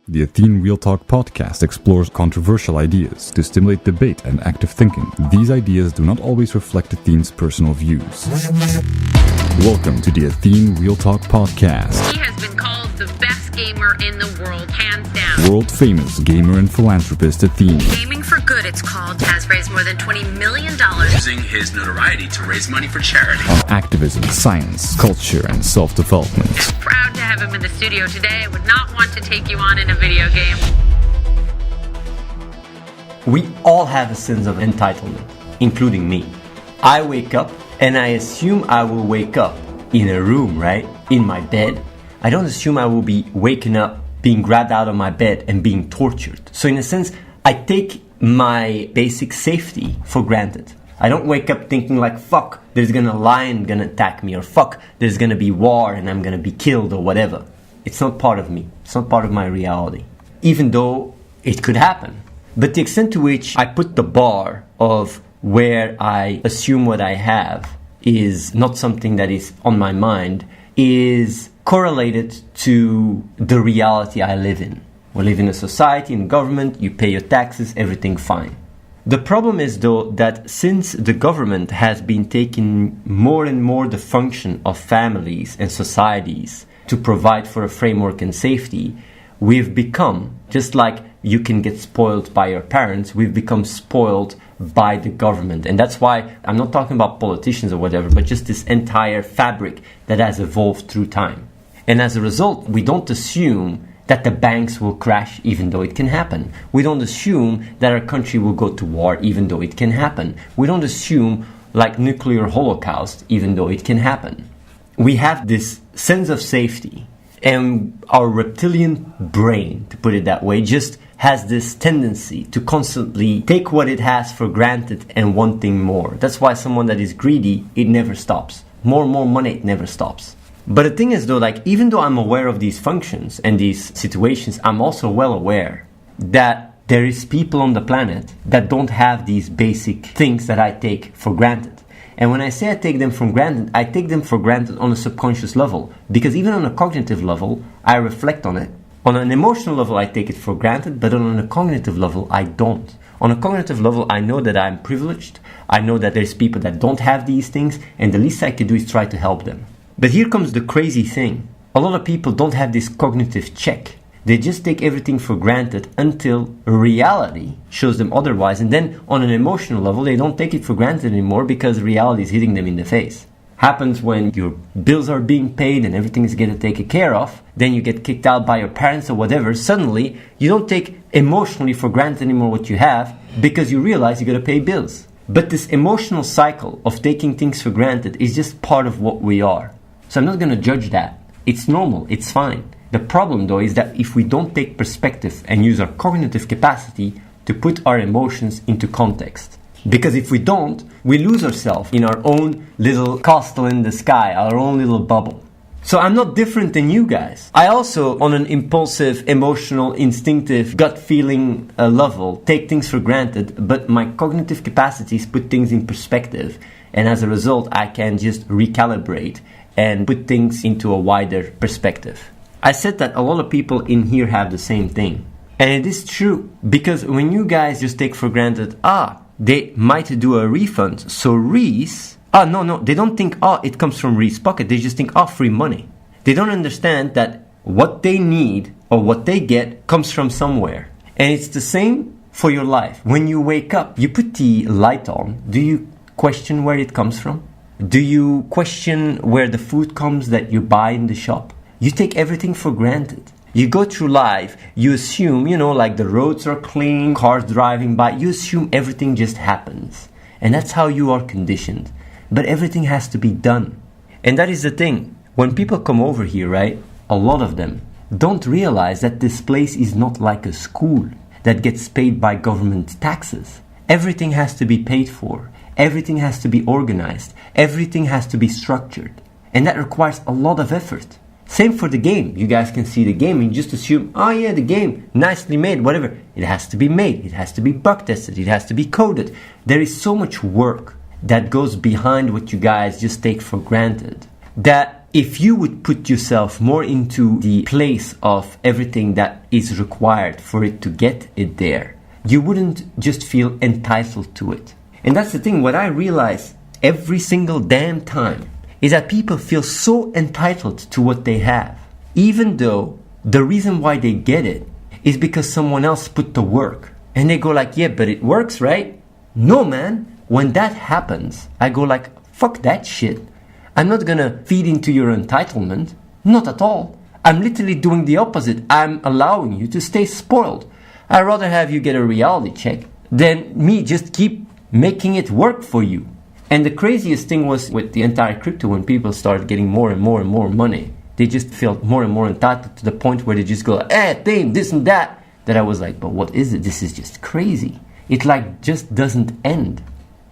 The Athene Real Talk Podcast explores controversial ideas to stimulate debate and active thinking. These ideas do not always reflect Athene's personal views. Welcome to the Athene Real Talk Podcast. He has been called the best gamer in the world, hands down. World-famous gamer and philanthropist Athene. Gaming for Good, it's called, has raised more than $20 million. Using his notoriety to raise money for charity. On activism, science, culture, and self-development. Proud to have him in the studio today. I would not want to take you on in a video game. We all have a sense of entitlement, including me. I wake up and I assume I will wake up in a room, right? In my bed. I don't assume I will be waking up, being grabbed out of my bed and being tortured. So in a sense, I take my basic safety for granted. I don't wake up thinking like, fuck, there's a lion gonna attack me, or fuck, there's gonna be war and I'm gonna be killed or whatever. It's not part of me. It's not part of my reality. Even though it could happen. But the extent to which I put the bar of where I assume what I have is not something that is on my mind is correlated to the reality I live in. We live in a society, in government, you pay your taxes, everything fine. The problem is though that since the government has been taking more and more the function of families and societies to provide for a framework and safety, we've become, just like you can get spoiled by your parents, we've become spoiled by the government. And that's why I'm not talking about politicians or whatever, but just this entire fabric that has evolved through time. And as a result, we don't assume that the banks will crash even though it can happen. We don't assume that our country will go to war even though it can happen. We don't assume like nuclear holocaust even though it can happen. We have this sense of safety, and our reptilian brain, to put it that way, just has this tendency to constantly take what it has for granted and wanting more. That's why someone that is greedy, it never stops. More and more money, it never stops. But the thing is though, like, even though I'm aware of these functions and these situations, I'm also well aware that there is people on the planet that don't have these basic things that I take for granted. And when I say I take them for granted, I take them for granted on a subconscious level. Because even on a cognitive level, I reflect on it. On an emotional level, I take it for granted, but on a cognitive level, I don't. On a cognitive level, I know that I'm privileged. I know that there's people that don't have these things, and the least I can do is try to help them. But here comes the crazy thing. A lot of people don't have this cognitive check. They just take everything for granted until reality shows them otherwise. And then on an emotional level, they don't take it for granted anymore because reality is hitting them in the face. Happens when your bills are being paid and everything is getting taken care of. Then you get kicked out by your parents or whatever. Suddenly, you don't take emotionally for granted anymore what you have because you realize you got to pay bills. But this emotional cycle of taking things for granted is just part of what we are. So I'm not going to judge that. It's normal. It's fine. The problem, though, is that if we don't take perspective and use our cognitive capacity to put our emotions into context. Because if we don't, we lose ourselves in our own little castle in the sky, our own little bubble. So I'm not different than you guys. I also, on an impulsive, emotional, instinctive, gut feeling level, take things for granted, but my cognitive capacities put things in perspective. And as a result, I can just recalibrate and put things into a wider perspective. I said that a lot of people in here have the same thing. And it is true, because when you guys just take for granted, they might do a refund, so Reese, no, they don't think, it comes from Reese's pocket, they just think, free money. They don't understand that what they need or what they get comes from somewhere. And it's the same for your life. When you wake up, you put the light on, do you question where it comes from? Do you question where the food comes that you buy in the shop? You take everything for granted. You go through life, you assume, like the roads are clean, cars driving by, you assume everything just happens. And that's how you are conditioned. But everything has to be done. And that is the thing. When people come over here, right, a lot of them don't realize that this place is not like a school that gets paid by government taxes. Everything has to be paid for. Everything has to be organized. Everything has to be structured. And that requires a lot of effort. Same for the game. You guys can see the game and just assume, the game, nicely made, whatever. It has to be made. It has to be bug tested. It has to be coded. There is so much work that goes behind what you guys just take for granted that if you would put yourself more into the place of everything that is required for it to get it there, you wouldn't just feel entitled to it. And that's the thing, what I realize every single damn time is that people feel so entitled to what they have, even though the reason why they get it is because someone else put the work. And they go like, yeah, but it works, right? No, man. When that happens, I go like, fuck that shit. I'm not gonna feed into your entitlement. Not at all. I'm literally doing the opposite. I'm allowing you to stay spoiled. I'd rather have you get a reality check than me just keep making it work for you. And the craziest thing was with the entire crypto, when people started getting more and more and more money, they just felt more and more entitled to the point where they just go, thing, this and that. That I was like, but what is it? This is just crazy. It like just doesn't end.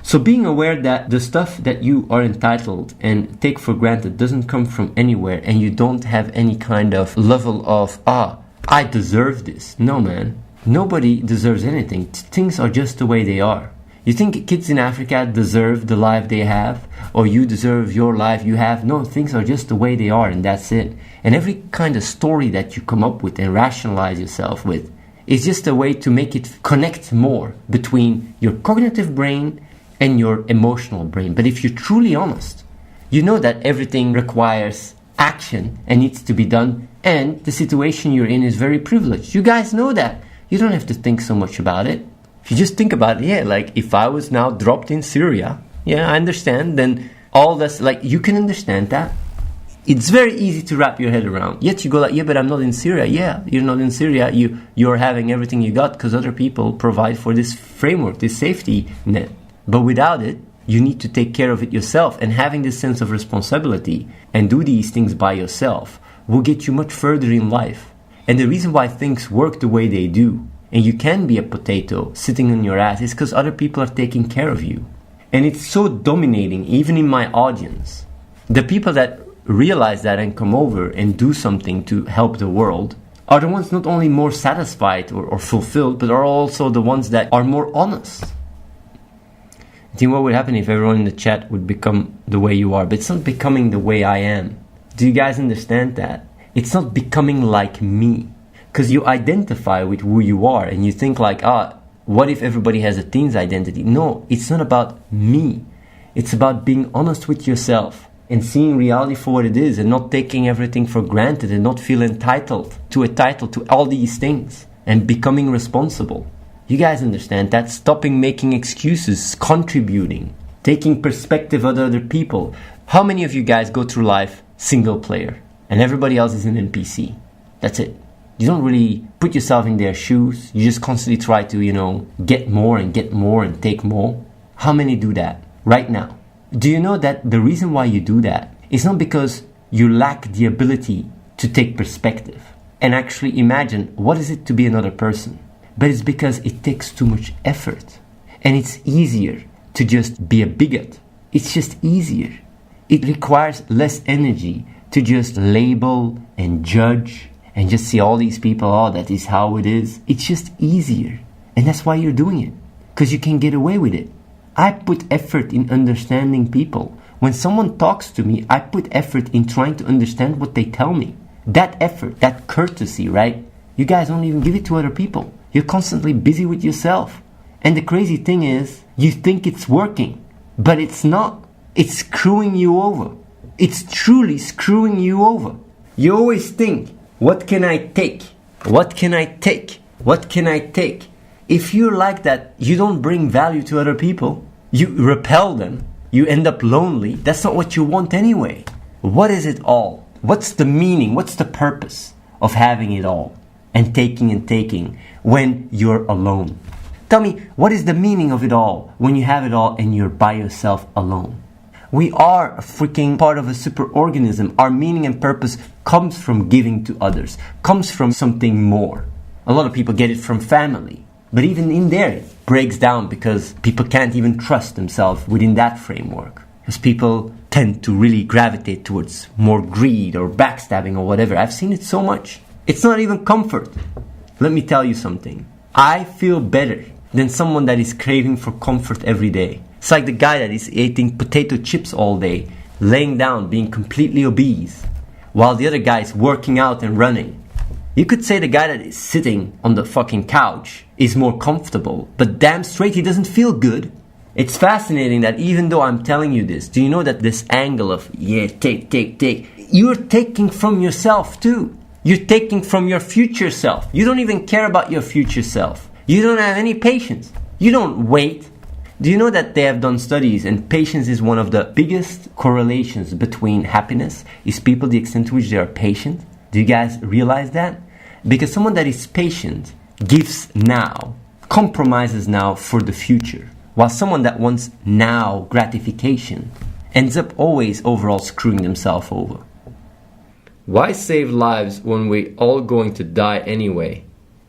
So being aware that the stuff that you are entitled and take for granted doesn't come from anywhere, and you don't have any kind of level of, I deserve this. No, man. Nobody deserves anything. Things are just the way they are. You think kids in Africa deserve the life they have, or you deserve your life you have? No, things are just the way they are, and that's it. And every kind of story that you come up with and rationalize yourself with is just a way to make it connect more between your cognitive brain and your emotional brain. But if you're truly honest, you know that everything requires action and needs to be done, and the situation you're in is very privileged. You guys know that. You don't have to think so much about it. If you just think about it, like if I was now dropped in Syria, I understand, then all that's like, you can understand that. It's very easy to wrap your head around. Yet you go like, but I'm not in Syria. Yeah, you're not in Syria. You're having everything you got because other people provide for this framework, this safety net. But without it, you need to take care of it yourself. And having this sense of responsibility and do these things by yourself will get you much further in life. And the reason why things work the way they do, and you can be a potato sitting on your ass, is because other people are taking care of you. And it's so dominating, even in my audience. The people that realize that and come over and do something to help the world are the ones not only more satisfied or fulfilled, but are also the ones that are more honest. I think what would happen if everyone in the chat would become the way you are? But it's not becoming the way I am. Do you guys understand that? It's not becoming like me. Because you identify with who you are and you think like, what if everybody has Athene's identity? No, it's not about me. It's about being honest with yourself and seeing reality for what it is, and not taking everything for granted, and not feel entitled to all these things, and becoming responsible. You guys understand that? Stopping making excuses, contributing, taking perspective of other people. How many of you guys go through life single player and everybody else is an NPC? That's it. You don't really put yourself in their shoes. You just constantly try to, get more and take more. How many do that right now? Do you know that the reason why you do that is not because you lack the ability to take perspective and actually imagine what is it to be another person, but it's because it takes too much effort, and it's easier to just be a bigot. It's just easier. It requires less energy to just label and judge and just see all these people, that is how it is. It's just easier. And that's why you're doing it, because you can get away with it. I put effort in understanding people. When someone talks to me, I put effort in trying to understand what they tell me. That effort, that courtesy, right? You guys don't even give it to other people. You're constantly busy with yourself. And the crazy thing is, you think it's working, but it's not. It's screwing you over. It's truly screwing you over. You always think, what can I take? What can I take? What can I take? If you're like that, you don't bring value to other people. You repel them. You end up lonely. That's not what you want anyway. What is it all? What's the meaning? What's the purpose of having it all and taking when you're alone? Tell me, what is the meaning of it all when you have it all and you're by yourself alone? We are a freaking part of a superorganism. Our meaning and purpose comes from giving to others, comes from something more. A lot of people get it from family. But even in there, it breaks down because people can't even trust themselves within that framework. Because people tend to really gravitate towards more greed or backstabbing or whatever. I've seen it so much. It's not even comfort. Let me tell you something. I feel better than someone that is craving for comfort every day. It's like the guy that is eating potato chips all day laying down, being completely obese, while the other guy is working out and running. You could say the guy that is sitting on the fucking couch is more comfortable, but damn straight he doesn't feel good. It's fascinating that even though I'm telling you this, do you know that this angle of, take, you're taking from yourself too. You're taking from your future self. You don't even care about your future self. You don't have any patience. You don't wait. Do you know that they have done studies, and patience is one of the biggest correlations between happiness, is people the extent to which they are patient? Do you guys realize that? Because someone that is patient gives now, compromises now for the future, while someone that wants now gratification ends up always overall screwing themselves over. Why save lives when we all going to die anyway?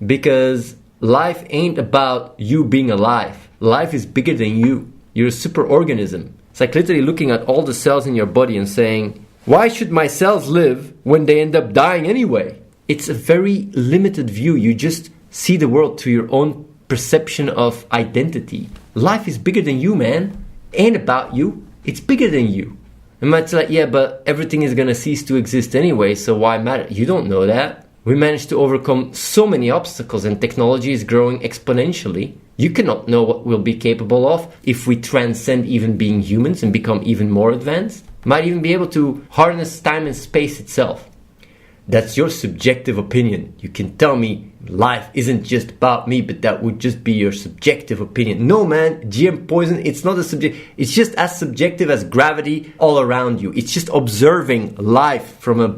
Because life ain't about you being alive. Life is bigger than you. You're a superorganism. It's like literally looking at all the cells in your body and saying, why should my cells live when they end up dying anyway? It's a very limited view. You just see the world through your own perception of identity. Life is bigger than you, man. Ain't about you. It's bigger than you. You might say, yeah, but everything is going to cease to exist anyway, so why matter? You don't know that. We managed to overcome so many obstacles, and technology is growing exponentially. You cannot know what we'll be capable of if we transcend even being humans and become even more advanced. Might even be able to harness time and space itself. That's your subjective opinion. You can tell me life isn't just about me, but that would just be your subjective opinion. No, man, GM poison, it's not a subject. It's just as subjective as gravity all around you. It's just observing life from a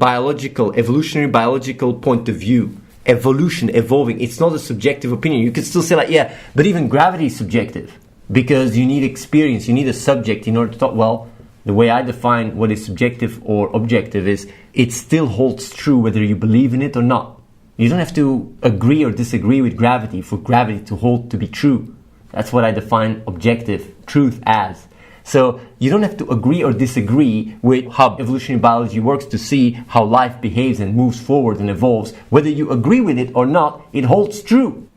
evolutionary biological point of view. Evolution, evolving. It's not a subjective opinion. You could still say like, yeah, but even gravity is subjective because you need experience. You need a subject in order to talk. Well, the way I define what is subjective or objective is it still holds true whether you believe in it or not. You don't have to agree or disagree with gravity for gravity to hold to be true. That's what I define objective truth as. So you don't have to agree or disagree with how evolutionary biology works to see how life behaves and moves forward and evolves. Whether you agree with it or not, it holds true.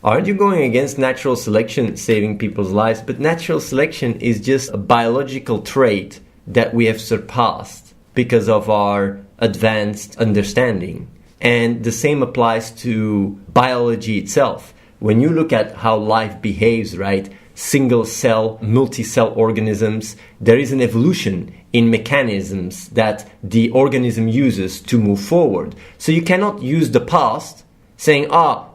Aren't you going against natural selection saving people's lives? But natural selection is just a biological trait that we have surpassed because of our advanced understanding. And the same applies to biology itself. When you look at how life behaves, right? Single cell, multi-cell organisms, there is an evolution in mechanisms that the organism uses to move forward. So you cannot use the past saying,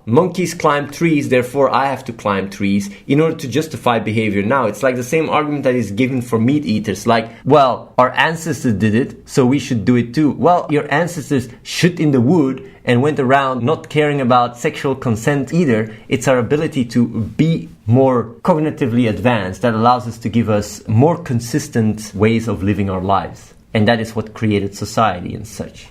monkeys climb trees, therefore I have to climb trees in order to justify behavior now. It's like the same argument that is given for meat eaters. Like, well, our ancestors did it, so we should do it too. Well, your ancestors shit in the wood and went around not caring about sexual consent either. It's our ability to be more cognitively advanced that allows us to give us more consistent ways of living our lives. And that is what created society and such.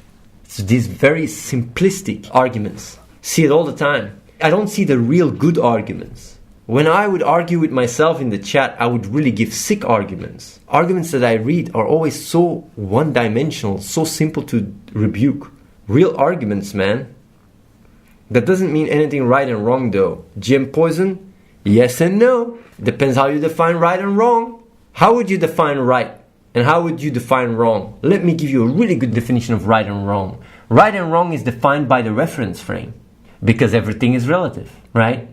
So these very simplistic arguments. See it all the time. I don't see the real good arguments. When I would argue with myself in the chat, I would really give sick arguments. Arguments that I read are always so one-dimensional, so simple to rebuke. Real arguments, man. That doesn't mean anything right and wrong though. GM poison? Yes and no. Depends how you define right and wrong. How would you define right? And how would you define wrong? Let me give you a really good definition of right and wrong. Right and wrong is defined by the reference frame. Because everything is relative, right?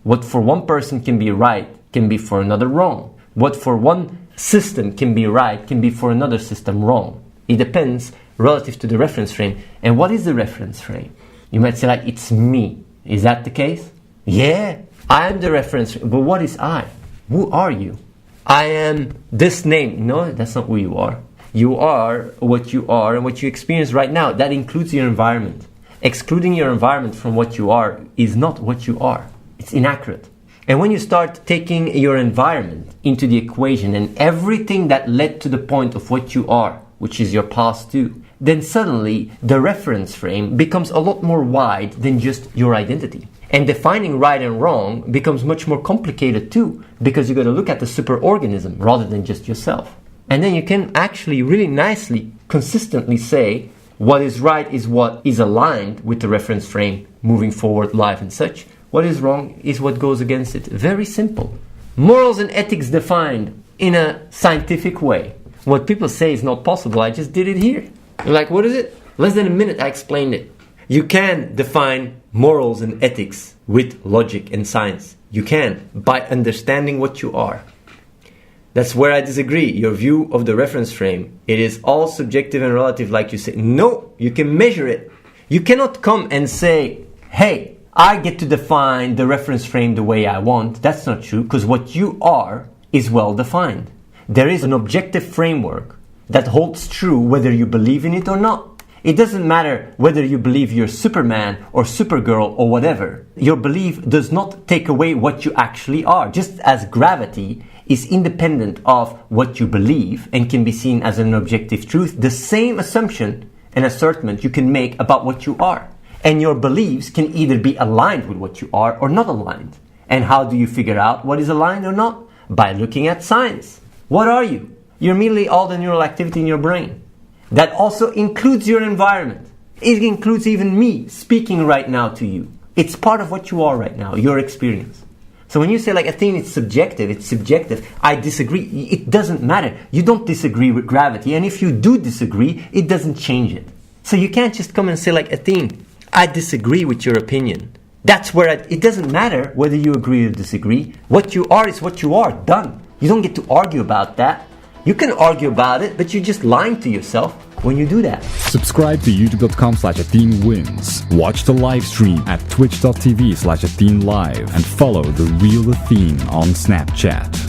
What for one person can be right can be for another wrong. What for one system can be right can be for another system wrong. It depends relative to the reference frame. And what is the reference frame? You might say like, it's me. Is that the case? Yeah, I am the reference frame. But what is I? Who are you? I am this name. No, that's not who you are. You are what you are and what you experience right now. That includes your environment. Excluding your environment from what you are is not what you are. It's inaccurate. And when you start taking your environment into the equation and everything that led to the point of what you are, which is your past too, then suddenly the reference frame becomes a lot more wide than just your identity. And defining right and wrong becomes much more complicated too, because you got to look at the superorganism rather than just yourself. And then you can actually really nicely, consistently say, what is right is what is aligned with the reference frame, moving forward, life and such. What is wrong is what goes against it. Very simple. Morals and ethics defined in a scientific way. What people say is not possible, I just did it here. Like, what is it? Less than a minute, I explained it. You can define morals and ethics with logic and science. You can, by understanding what you are. That's where I disagree. Your view of the reference frame, it is all subjective and relative, like you say. No, you can measure it. You cannot come and say, hey, I get to define the reference frame the way I want. That's not true, because what you are is well defined. There is an objective framework that holds true whether you believe in it or not. It doesn't matter whether you believe you're Superman or Supergirl or whatever. Your belief does not take away what you actually are. Just as gravity is independent of what you believe and can be seen as an objective truth, the same assumption and assertion you can make about what you are. And your beliefs can either be aligned with what you are or not aligned. And how do you figure out what is aligned or not? By looking at science. What are you? You're merely all the neural activity in your brain. That also includes your environment. It includes even me speaking right now to you. It's part of what you are right now, your experience. So when you say like, Athene, it's subjective, I disagree. It doesn't matter. You don't disagree with gravity. And if you do disagree, it doesn't change it. So you can't just come and say like, Athene, I disagree with your opinion. That's where it doesn't matter whether you agree or disagree. What you are is what you are. Done. You don't get to argue about that. You can argue about it, but you're just lying to yourself when you do that. Subscribe to youtube.com/AtheneWins. Watch the live stream at twitch.tv/AtheneLive and follow The Real Athene on Snapchat.